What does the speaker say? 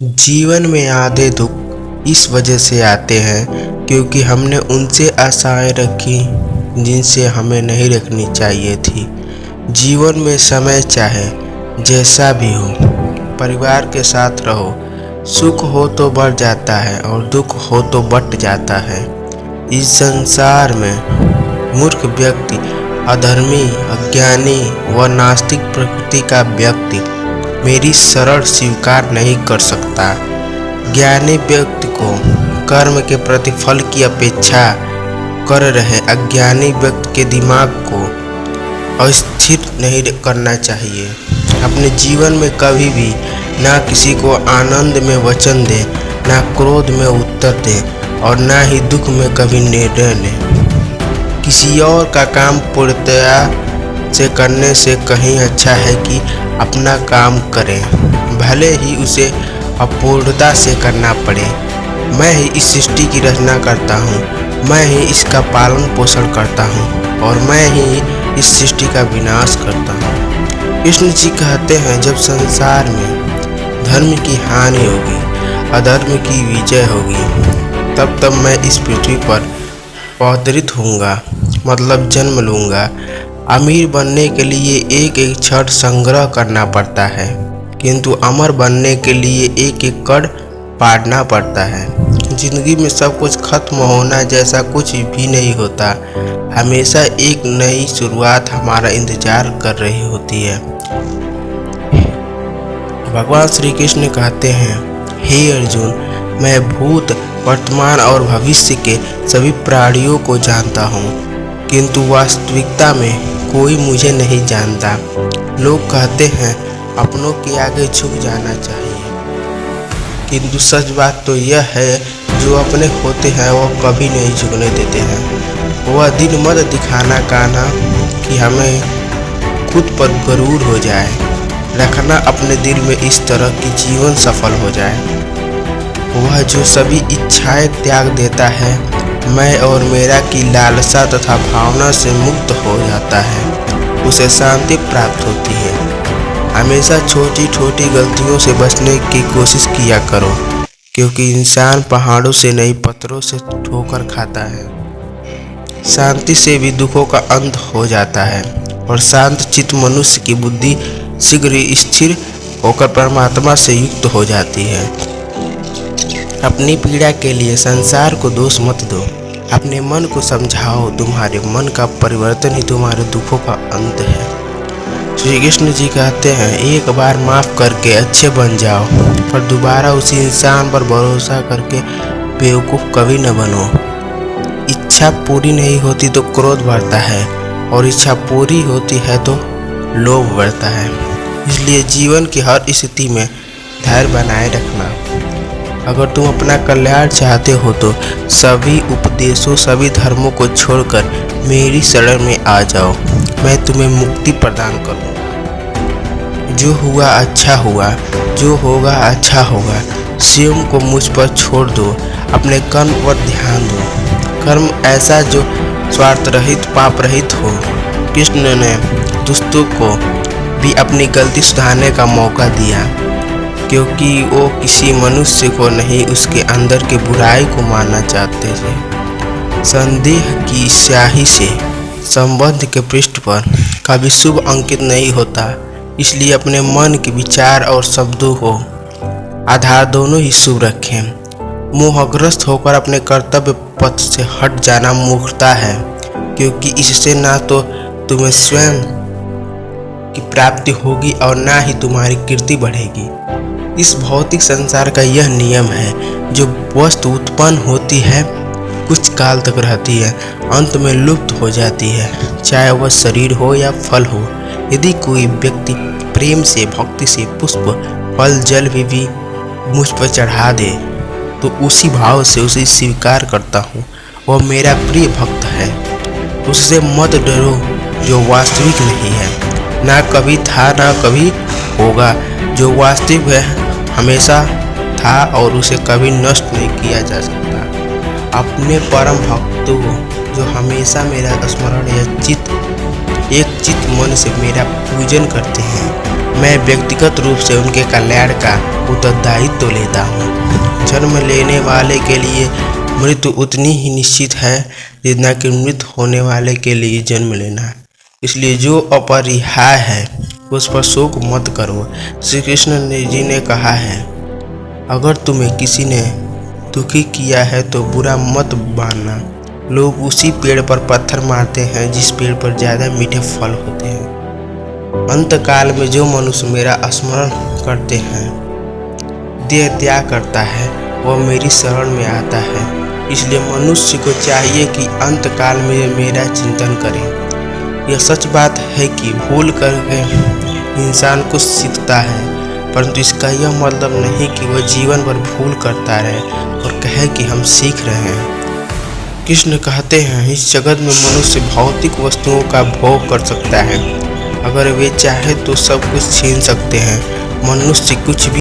जीवन में आधे दुख इस वजह से आते हैं क्योंकि हमने उनसे आशाएं रखी जिनसे हमें नहीं रखनी चाहिए थी। जीवन में समय चाहे जैसा भी हो, परिवार के साथ रहो। सुख हो तो बढ़ जाता है और दुख हो तो बट जाता है। इस संसार में मूर्ख व्यक्ति, अधर्मी, अज्ञानी व नास्तिक प्रकृति का व्यक्ति मेरी शरण स्वीकार नहीं कर सकता। ज्ञानी व्यक्ति को कर्म के प्रतिफल की अपेक्षा कर रहे अज्ञानी व्यक्ति के दिमाग को अस्थिर नहीं करना चाहिए। अपने जीवन में कभी भी ना किसी को आनंद में वचन दे, ना क्रोध में उत्तर दे और ना ही दुख में कभी निर्णय ले। किसी और का काम पूर्णतया से करने से कहीं अच्छा है कि अपना काम करें, भले ही उसे अपूर्णता से करना पड़े। मैं ही इस सृष्टि की रचना करता हूँ, मैं ही इसका पालन पोषण करता हूँ और मैं ही इस सृष्टि का विनाश करता हूँ। कृष्ण जी कहते हैं, जब संसार में धर्म की हानि होगी, अधर्म की विजय होगी, तब मैं इस पृथ्वी पर अवतरित होऊंगा, मतलब जन्म लूँगा। अमीर बनने के लिए एक क्षण संग्रह करना पड़ता है, किंतु अमर बनने के लिए एक कड़ पाड़ना पड़ता है। जिंदगी में सब कुछ खत्म होना जैसा कुछ भी नहीं होता। हमेशा एक नई शुरुआत हमारा इंतजार कर रही होती है। भगवान श्री कृष्ण कहते हैं, हे अर्जुन, मैं भूत, वर्तमान और भविष्य के सभी प्राणियों को जानता हूँ, किंतु वास्तविकता में कोई मुझे नहीं जानता। लोग कहते हैं अपनों के आगे झुक जाना चाहिए, किंतु सच बात तो यह है, जो अपने होते हैं वो कभी नहीं झुकने देते हैं। वह दिन मत दिखाना कान्हा कि हमें खुद पर गरूर हो जाए। रखना अपने दिल में इस तरह की जीवन सफल हो जाए। वह जो सभी इच्छाएं त्याग देता है, मैं और मेरा की लालसा तथा भावना से मुक्त हो जाता है, उसे शांति प्राप्त होती है। हमेशा छोटी छोटी गलतियों से बचने की कोशिश किया करो, क्योंकि इंसान पहाड़ों से नहीं पत्थरों से ठोकर खाता है। शांति से भी दुखों का अंत हो जाता है और शांत चित्त मनुष्य की बुद्धि शीघ्र ही स्थिर होकर परमात्मा से युक्त हो जाती है। अपनी पीड़ा के लिए संसार को दोष मत दो, अपने मन को समझाओ। तुम्हारे मन का परिवर्तन ही तुम्हारे दुखों का अंत है। श्री कृष्ण जी कहते हैं, एक बार माफ करके अच्छे बन जाओ, पर दोबारा उसी इंसान पर भरोसा करके बेवकूफ़ कभी न बनो। इच्छा पूरी नहीं होती तो क्रोध बढ़ता है और इच्छा पूरी होती है तो लोभ बढ़ता है। इसलिए जीवन की हर स्थिति में धैर्य बनाए रखना। अगर तुम अपना कल्याण चाहते हो तो सभी उपदेशों, सभी धर्मों को छोड़कर मेरी शरण में आ जाओ। मैं तुम्हें मुक्ति प्रदान करूँगा। जो हुआ अच्छा हुआ, जो होगा अच्छा होगा। स्वयं को मुझ पर छोड़ दो, अपने कर्म पर ध्यान दो। कर्म ऐसा जो स्वार्थ रहित, पाप रहित हो। कृष्ण ने दुष्टों को भी अपनी गलती सुधारने का मौका दिया, क्योंकि वो किसी मनुष्य को नहीं, उसके अंदर के बुराई को मानना चाहते थे। संदेह की स्याही से संबंध के पृष्ठ पर कभी शुभ अंकित नहीं होता। इसलिए अपने मन के विचार और शब्दों को आधार दोनों ही शुभ रखें। मोहग्रस्त होकर अपने कर्तव्य पथ से हट जाना मूर्खता है, क्योंकि इससे ना तो तुम्हें स्वयं की प्राप्ति होगी और ना ही तुम्हारी कीर्ति बढ़ेगी। इस भौतिक संसार का यह नियम है, जो वस्तु उत्पन्न होती है कुछ काल तक रहती है, अंत में लुप्त हो जाती है, चाहे वह शरीर हो या फल हो। यदि कोई व्यक्ति प्रेम से, भक्ति से पुष्प, फल, जल भी मुझ पर चढ़ा दे तो उसी भाव से उसे स्वीकार करता हूँ। वह मेरा प्रिय भक्त है। उससे मत डरो जो वास्तविक नहीं है, ना कभी था ना कभी होगा। जो वास्तविक है हमेशा था और उसे कभी नष्ट नहीं किया जा सकता। अपने परम भक्तों जो हमेशा मेरा स्मरण या एक चित्त मन से मेरा पूजन करते हैं, मैं व्यक्तिगत रूप से उनके कल्याण का उत्तरदायित्व तो लेता हूँ। जन्म लेने वाले के लिए मृत्यु उतनी ही निश्चित है जितना कि मृत होने वाले के लिए जन्म लेना। इसलिए जो अपरिहार्य है उस पर शोक मत करो। श्री कृष्ण जी ने कहा है, अगर तुम्हें किसी ने दुखी किया है तो बुरा मत मानना। लोग उसी पेड़ पर पत्थर मारते हैं जिस पेड़ पर ज़्यादा मीठे फल होते हैं। अंतकाल में जो मनुष्य मेरा स्मरण करते हैं, देह त्याग करता है, वह मेरी शरण में आता है। इसलिए मनुष्य को चाहिए कि अंतकाल में मेरा चिंतन करे। यह सच बात है कि भूल करके इंसान कुछ सीखता है, परंतु इसका यह मतलब नहीं कि वह जीवन भर भूल करता रहे और कहे कि हम सीख रहे हैं। कृष्ण कहते हैं, इस जगत में मनुष्य भौतिक वस्तुओं का भोग कर सकता है। अगर वे चाहे तो सब कुछ छीन सकते हैं। मनुष्य कुछ भी